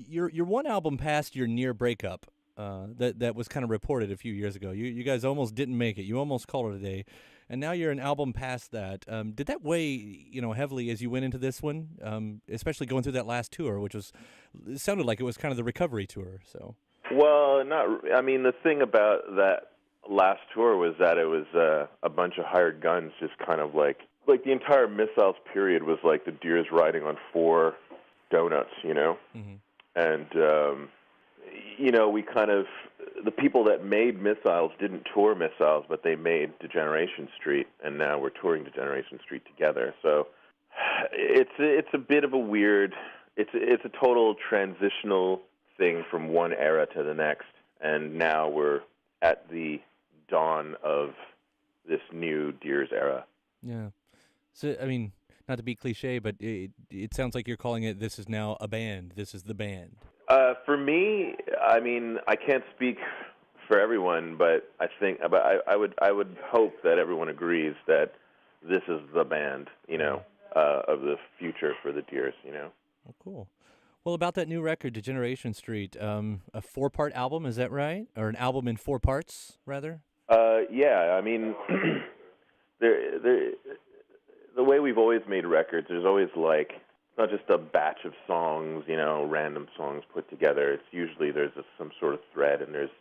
you're one album past your near breakup. That was kind of reported a few years ago. You guys almost didn't make it. You almost called it a day, and now you're an album past that. Did that weigh heavily as you went into this one, especially going through that last tour, which was it sounded like it was kind of the recovery tour. So Well, not. I mean, the thing about that last tour was that it was a bunch of hired guns, just kind of like the entire Missiles period was like the deers riding on four donuts, mm-hmm. and we kind of the people that made Missiles didn't tour Missiles, but they made Degeneration Street, and now we're touring Degeneration Street together. So it's a bit of a weird. It's a total transitional thing from one era to the next, and now we're at the dawn of this new Deers era. Yeah. So I mean, not to be cliche, but it sounds like you're calling it. This is now a band. This is the band. For me, I mean, I can't speak for everyone, but I think, I would hope that everyone agrees that this is the band, of the future for the Deers, Oh, cool. Well, about that new record, Degeneration Street, a 4-part album, is that right? Or an album in 4 parts, rather? Yeah, I mean, the way we've always made records, there's always it's not just a batch of songs, random songs put together. It's usually there's some sort of thread, and there's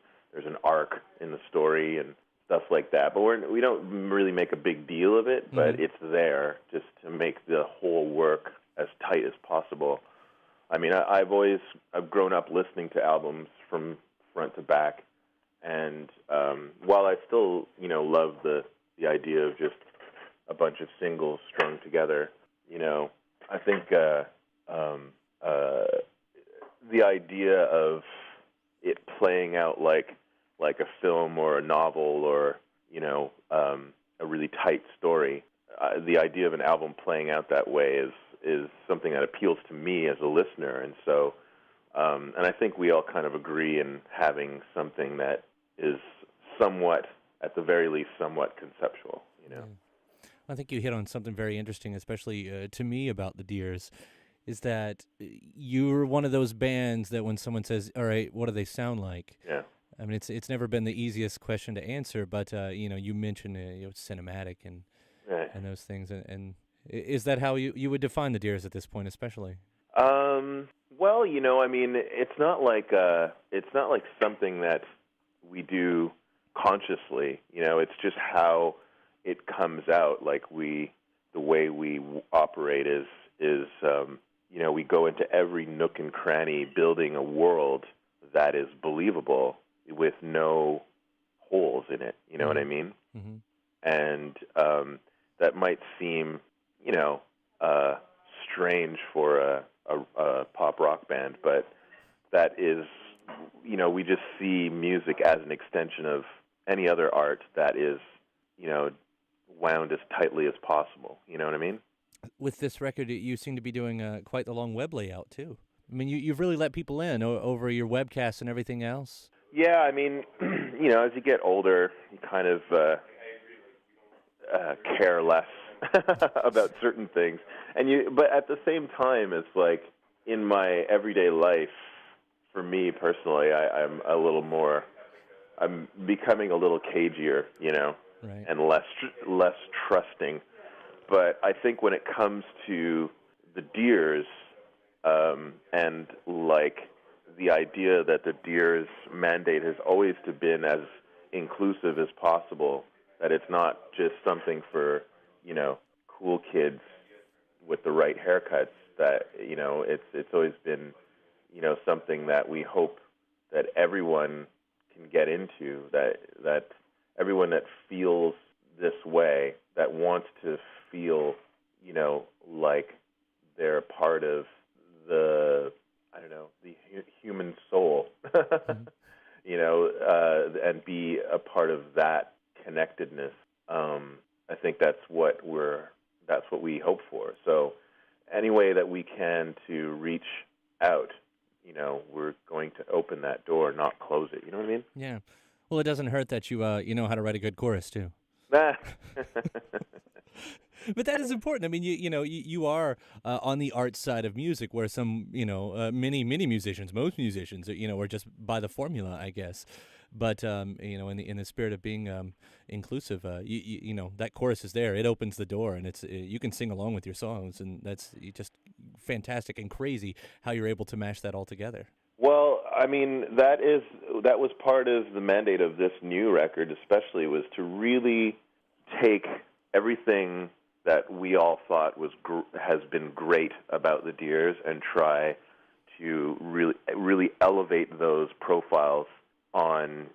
an arc in the story and stuff like that. But we don't really make a big deal of it, but Mm-hmm. it's there just to make the whole work as tight as possible. I mean, I've grown up listening to albums from front to back, and while I still, love the idea of just a bunch of singles strung together, I think the idea of it playing out like a film or a novel or a really tight story, the idea of an album playing out that way is something that appeals to me as a listener, and so and I think we all kind of agree in having something that is somewhat, at the very least, somewhat conceptual. I think you hit on something very interesting, especially to me about the Deers, is that you're one of those bands that when someone says, all right, what do they sound like? Yeah. I mean, it's never been the easiest question to answer, but, you mentioned cinematic and Right. and those things. And is that how you would define the Deers at this point, especially? Well, I mean, it's not like something that we do consciously. It's just how it comes out. The way we operate is we go into every nook and cranny, building a world that is believable with no holes in it. You know what I mean? Mm-hmm. And that might seem, strange for a pop rock band, but that is, we just see music as an extension of any other art that is, wound as tightly as possible. You know what I mean? With this record, you seem to be doing quite the long web layout, too. I mean, you've really let people in over your webcasts and everything else. Yeah, I mean, as you get older, you kind of care less about certain things. But at the same time, it's like in my everyday life, for me personally, I'm becoming a little cagier, Right. and less trusting. But I think when it comes to the Deers, and the idea that the Deers mandate has always been as inclusive as possible, that it's not just something for, cool kids with the right haircuts, that, it's always been, something that we hope that everyone can get into, that everyone that feels this way, that wants to feel, like they're part of the human soul, Mm-hmm. and be a part of that connectedness. I think that's what we hope for. So any way that we can to reach out, we're going to open that door, not close it. You know what I mean? Yeah. Well, it doesn't hurt that you know how to write a good chorus, too. But that is important. I mean, you are on the art side of music, where some, many musicians, most musicians, are just by the formula, I guess. But in the spirit of being inclusive, that chorus is there. It opens the door, and you can sing along with your songs, and that's just fantastic and crazy how you're able to mash that all together. Well, I mean, that was part of the mandate of this new record, especially, was to really take everything that we all thought has been great about the Deers and try to really elevate those profiles on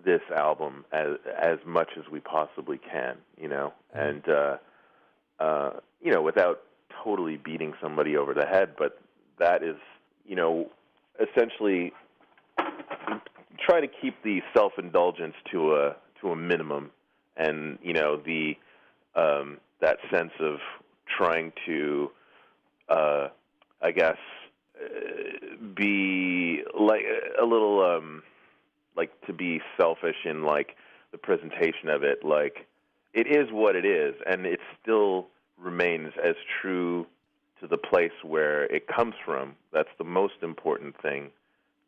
this album as much as we possibly can, and without totally beating somebody over the head, but that is, essentially try to keep the self-indulgence to a minimum, and that sense of trying to, I guess, be like a little like to be selfish in like the presentation of it. Like, it is what it is, and it still remains as true to the place where it comes from. That's the most important thing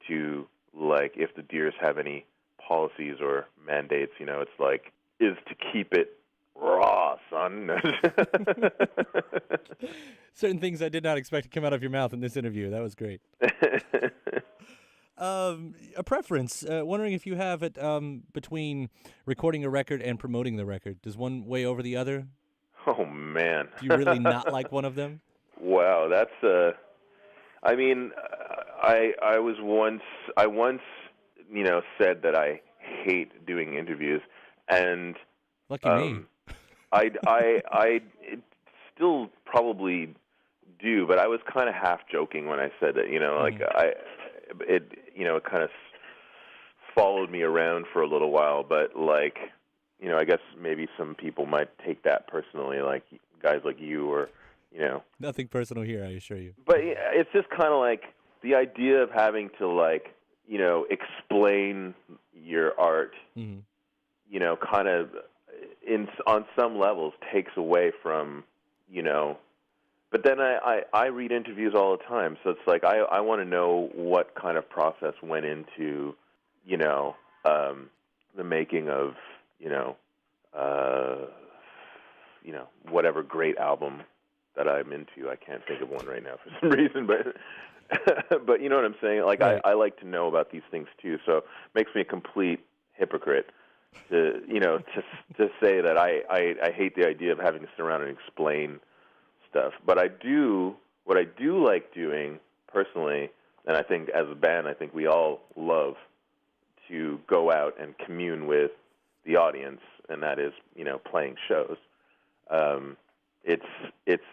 to, like, if the Deers have any policies or mandates, it's like, is to keep it raw, son. Certain things I did not expect to come out of your mouth in this interview. That was great. A preference. Wondering if you have it between recording a record and promoting the record. Does one weigh over the other? Oh, man. Do you really not like one of them? Wow, that's I mean, I once said that I hate doing interviews, and lucky me. I still probably do, but I was kind of half joking when I said that, it kind of followed me around for a little while, but like, I guess maybe some people might take that personally, like guys like you, or Nothing personal here, I assure you. But it's just kind of like the idea of having to, like, explain your art, kind of on some levels takes away from, but then I read interviews all the time, so it's like I want to know what kind of process went into, the making of, whatever great album that I'm into. I can't think of one right now for some reason, but you know what I'm saying? Like, right. I like to know about these things too, so it makes me a complete hypocrite to say that I hate the idea of having to sit around and explain stuff. But what I do like doing personally, and I think as a band, I think we all love to go out and commune with the audience, and that is, playing shows. It's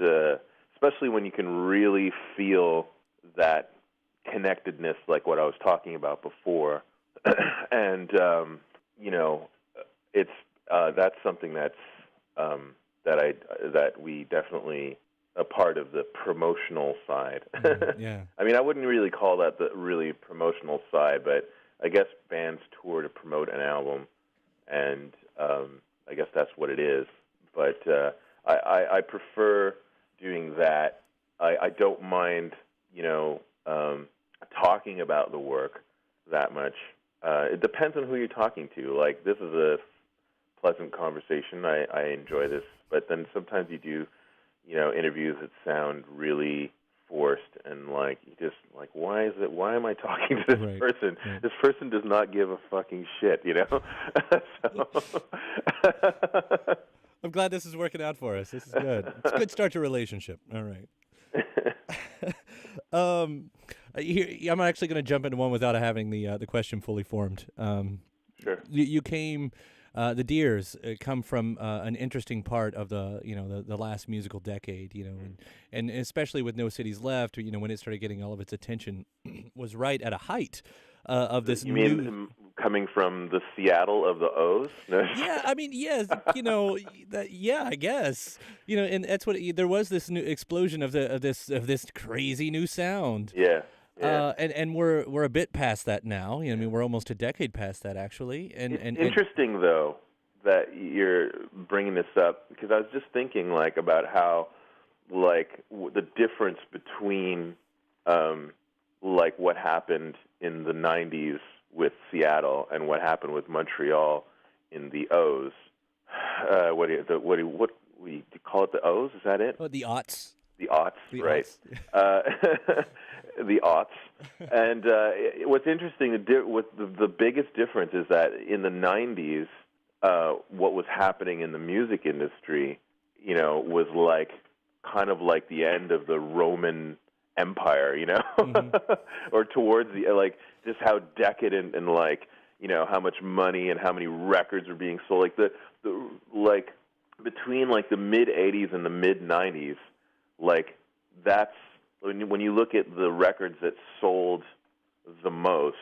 especially when you can really feel that connectedness, like what I was talking about before, and it's that's something that's that we definitely a part of the promotional side. Yeah. I mean, I wouldn't really call that the really promotional side, but I guess bands tour to promote an album, and I guess that's what it is. But I prefer doing that. I don't mind, talking about the work that much. It depends on who you're talking to. Like, this is a pleasant conversation. I enjoy this. But then sometimes you do, interviews that sound really forced, and like, you just like, why am I talking to this person? Right. This person does not give a fucking shit, So. I'm glad this is working out for us. This is good. It's a good start to a relationship. All right. I'm actually going to jump into one without having the question fully formed. Sure. You came. The Deers come from an interesting part of the last musical decade, and especially with No Cities Left, when it started getting all of its attention, was right at a height of this. You mean coming from the Seattle of the O's? Yeah, I mean, yes, I guess, and that's what there was, this new explosion of this crazy new sound. Yeah. And we're a bit past that now. We're almost a decade past that, actually. And it's interesting though that you're bringing this up because I was just thinking like about how like the difference between like what happened in the 90s with Seattle and what happened with Montreal in the O's. What we call it, the O's? Is that it? Oh, the aughts. The aughts, right? Aughts. The aughts. And what's interesting, the biggest difference is that in the 90s, what was happening in the music industry, you know, was like kind of like the end of the Roman Empire, you know, or towards the like just how decadent and like, you know, how much money and how many records were being sold. Like the like between like the mid 80s and the mid 90s, like that's when you look at the records that sold the most,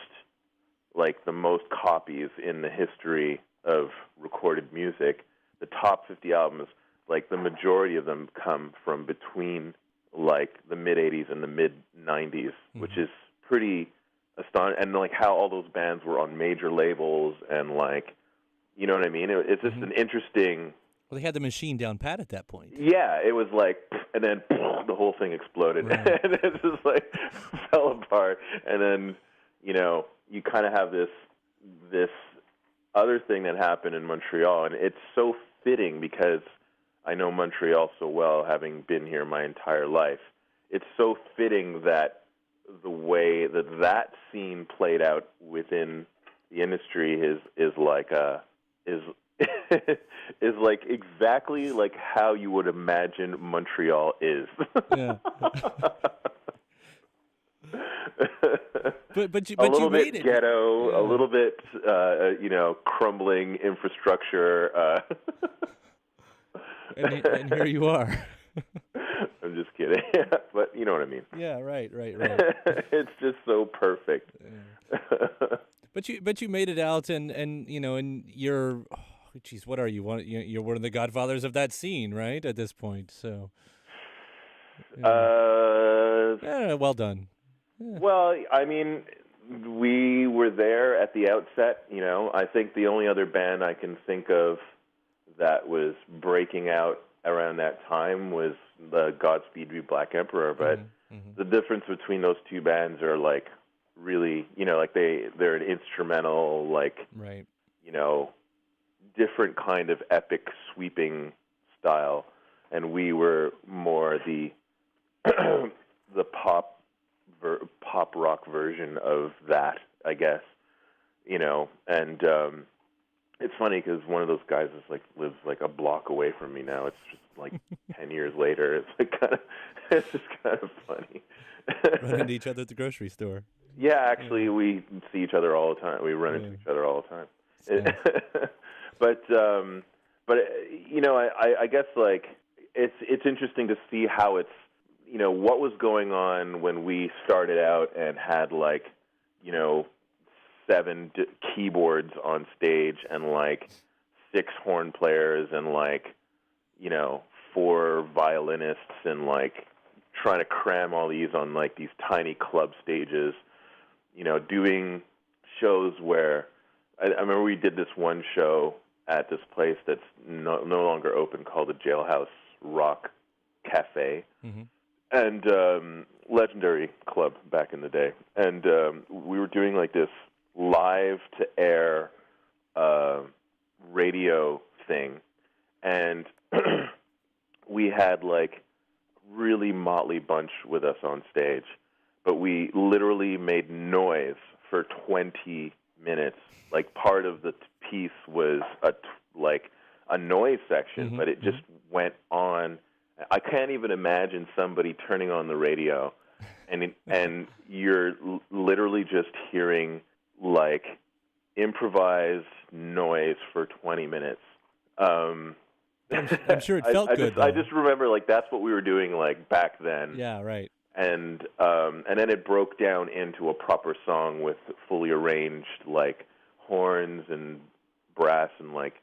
like the most copies in the history of recorded music, the top 50 albums, like the majority of them come from between like the mid 80s and the mid 90s, which is pretty astonishing. And like how all those bands were on major labels and like, you know what I mean? It's just an interesting. Well, they had the machine down pat at that point. Yeah, it was like, and then the whole thing exploded, right. And it just like fell apart. And then, you know, you kind of have this other thing that happened in Montreal, and it's so fitting because I know Montreal so well, having been here my entire life. It's so fitting that the way that scene played out within the industry is like is like exactly like how you would imagine Montreal is. Yeah. but you made it. Ghetto, Yeah. a little bit you know, crumbling infrastructure. And here you are. I'm just kidding, but you know what I mean. Yeah, right. It's just so perfect. Yeah. But you made it out, and you know, and you're, geez, what are you? You're one of the godfathers of that scene, right? At this point, so. Yeah, well done. Yeah. Well, I mean, we were there at the outset. You know, I think the only other band I can think of that was breaking out around that time was the Godspeed We Black Emperor. But the difference between those two bands are like really, you know, like they're an instrumental, like, right, you know, different kind of epic sweeping style, and we were more the the pop rock version of that, I guess, you know. And it's funny because one of those guys lives like a block away from me now. It's just like 10 years later. It's like it's just kind of funny. Run into each other at the grocery store. Yeah, actually, we see each other all the time. We run into each other all the time. But you know, I guess like it's interesting to see how it's, you know, what was going on when we started out and had like, you know, 7 keyboards on stage and like 6 horn players and like, you know, 4 violinists and like trying to cram all these on like these tiny club stages, you know, doing shows where I remember we did this one show at this place that's no longer open called the Jailhouse Rock Cafe. And legendary club back in the day. And we were doing like this live-to-air radio thing. And we had like really motley bunch with us on stage. But we literally made noise for 20 minutes. Like part of the piece was like a noise section, but it just went on. I can't even imagine somebody turning on the radio, and you're literally just hearing like improvised noise for 20 minutes. I'm sure it felt good. I just remember like that's what we were doing like back then. Yeah, right. And then it broke down into a proper song with fully arranged like horns and brass and like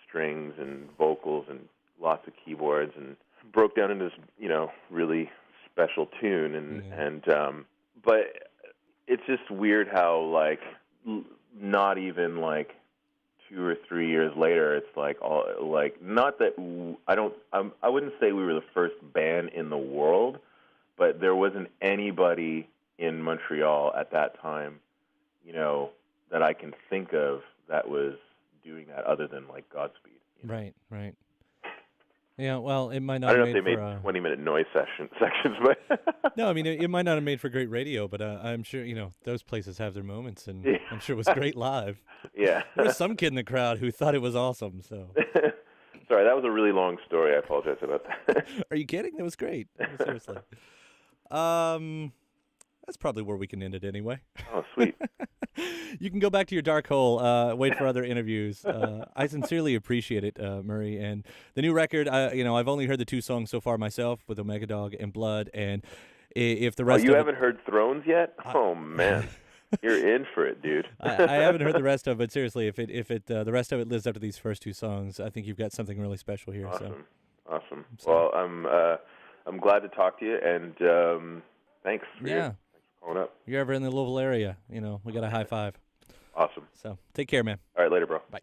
strings and vocals and lots of keyboards, and broke down into this, you know, really special tune. And but it's just weird how like not even like 2 or 3 years later, it's like not that I wouldn't say we were the first band in the world, but there wasn't anybody in Montreal at that time, that I can think of that was doing that other than like Godspeed. Right. Yeah, well, it might not I don't know have if they made made for 20-minute noise sections, but no, I mean it might not have made for great radio, but I'm sure those places have their moments, and Yeah. I'm sure it was great live. yeah. There was some kid in the crowd who thought it was awesome. So, Sorry, that was a really long story. I apologize about that. are you kidding? That was great. Seriously. That's probably where we can end it anyway. Oh, sweet. You can go back to your dark hole, wait for other interviews. I sincerely appreciate it, Murray. And the new record, I've only heard the 2 songs so far myself, with Omega Dog and Blood. And if the rest you of haven't heard Thrones yet? Oh, man. You're in for it, dude. I haven't heard the rest of it. Seriously, if the rest of it lives up to these first 2 songs, I think you've got something really special here. Awesome. Well, I'm glad to talk to you, and thanks. Yeah. Calling up. If you're ever in the Louisville area, we got a high five. Awesome. So take care, man. All right, later, bro. Bye.